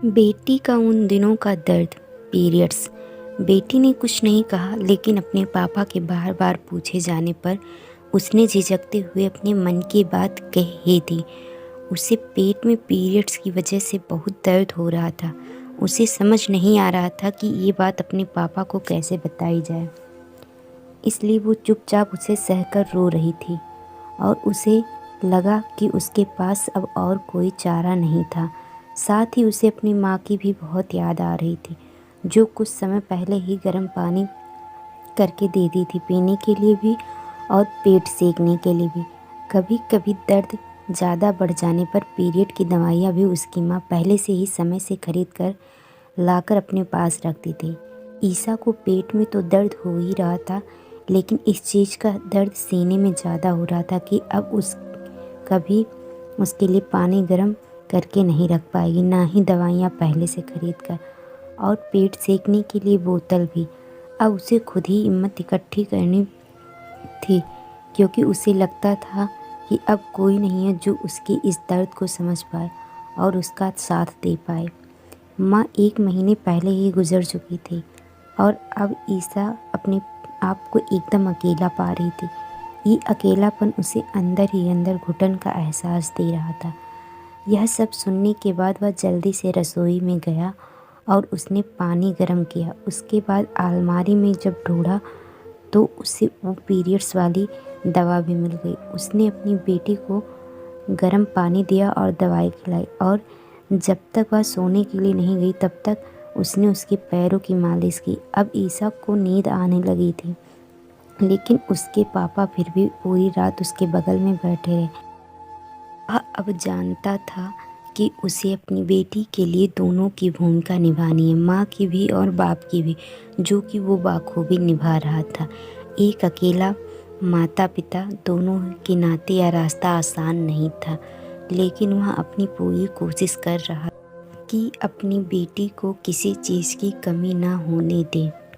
बेटी का उन दिनों का दर्द, पीरियड्स। बेटी ने कुछ नहीं कहा, लेकिन अपने पापा के बार बार पूछे जाने पर उसने झिझकते हुए अपने मन की बात कह ही दी। उसे पेट में पीरियड्स की वजह से बहुत दर्द हो रहा था। उसे समझ नहीं आ रहा था कि ये बात अपने पापा को कैसे बताई जाए, इसलिए वो चुपचाप उसे सहकर रो रही थी और उसे लगा कि उसके पास अब और कोई चारा नहीं था। साथ ही उसे अपनी माँ की भी बहुत याद आ रही थी, जो कुछ समय पहले ही गर्म पानी करके दे दी थी पीने के लिए भी और पेट सेकने के लिए भी। कभी कभी दर्द ज़्यादा बढ़ जाने पर पीरियड की दवाइयाँ भी उसकी माँ पहले से ही समय से खरीद कर लाकर अपने पास रखती थी। ईसा को पेट में तो दर्द हो ही रहा था, लेकिन इस चीज़ का दर्द सीने में ज़्यादा हो रहा था कि अब उस कभी उसके लिए पानी गर्म करके नहीं रख पाएगी, ना ही दवाइयाँ पहले से खरीद कर, और पेट सेकने के लिए बोतल भी अब उसे खुद ही हिम्मत इकट्ठी करनी थी, क्योंकि उसे लगता था कि अब कोई नहीं है जो उसके इस दर्द को समझ पाए और उसका साथ दे पाए। माँ 1 महीने पहले ही गुजर चुकी थी और अब ईसा अपने आप को एकदम अकेला पा रही थी। ये अकेलापन उसे अंदर ही अंदर घुटन का एहसास दे रहा था। यह सब सुनने के बाद वह जल्दी से रसोई में गया और उसने पानी गर्म किया। उसके बाद अलमारी में जब ढूंढा तो उसे वो पीरियड्स वाली दवा भी मिल गई। उसने अपनी बेटी को गर्म पानी दिया और दवाई खिलाई, और जब तक वह सोने के लिए नहीं गई तब तक उसने उसके पैरों की मालिश की। अब ईसा को नींद आने लगी थी, लेकिन उसके पापा फिर भी पूरी रात उसके बगल में बैठे रहे। वह अब जानता था कि उसे अपनी बेटी के लिए दोनों की भूमिका निभानी है, माँ की भी और बाप की भी, जो कि वो बाखूबी निभा रहा था। एक अकेला माता पिता दोनों के नाते यह रास्ता आसान नहीं था, लेकिन वह अपनी पूरी कोशिश कर रहा कि अपनी बेटी को किसी चीज़ की कमी ना होने दे।